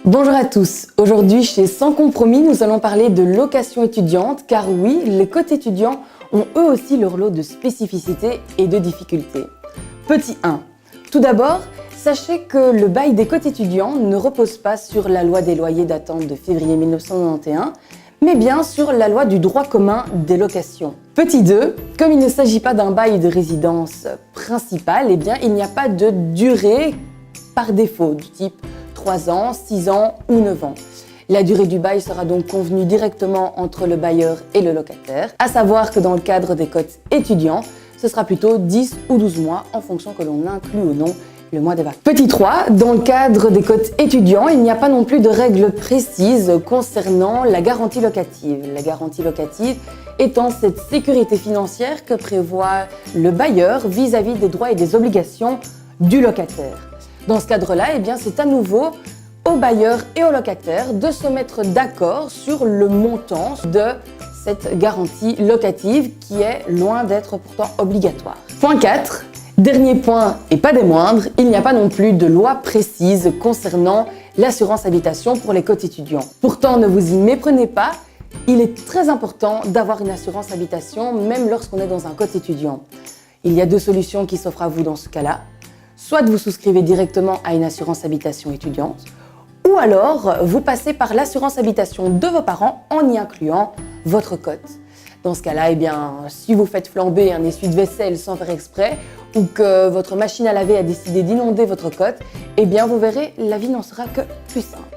Bonjour à tous, aujourd'hui chez Sans Compromis, nous allons parler de location étudiante car oui, les cotes étudiants ont eux aussi leur lot de spécificités et de difficultés. Petit 1. Tout d'abord, sachez que le bail des cotes étudiants ne repose pas sur la loi des loyers datant de février 1991, mais bien sur la loi du droit commun des locations. Petit 2. Comme il ne s'agit pas d'un bail de résidence principale, il n'y a pas de durée par défaut du type 3 ans, 6 ans ou 9 ans. La durée du bail sera donc convenue directement entre le bailleur et le locataire, à savoir que dans le cadre des cotes étudiants, ce sera plutôt 10 ou 12 mois en fonction que l'on inclut ou non le mois des vacances. Petit 3, dans le cadre des cotes étudiants, il n'y a pas non plus de règles précises concernant la garantie locative. La garantie locative étant cette sécurité financière que prévoit le bailleur vis-à-vis des droits et des obligations du locataire. Dans ce cadre-là, c'est à nouveau au bailleur et au locataire de se mettre d'accord sur le montant de cette garantie locative qui est loin d'être pourtant obligatoire. Point 4. Dernier point et pas des moindres, il n'y a pas non plus de loi précise concernant l'assurance habitation pour les cotes étudiants. Pourtant, ne vous y méprenez pas, il est très important d'avoir une assurance habitation même lorsqu'on est dans un cote étudiant. Il y a deux solutions qui s'offrent à vous dans ce cas-là. Soit vous souscrivez directement à une assurance habitation étudiante, ou alors vous passez par l'assurance habitation de vos parents en y incluant votre cote. Dans ce cas-là, si vous faites flamber un essuie-vaisselle sans faire exprès, ou que votre machine à laver a décidé d'inonder votre cote, vous verrez, la vie n'en sera que plus simple.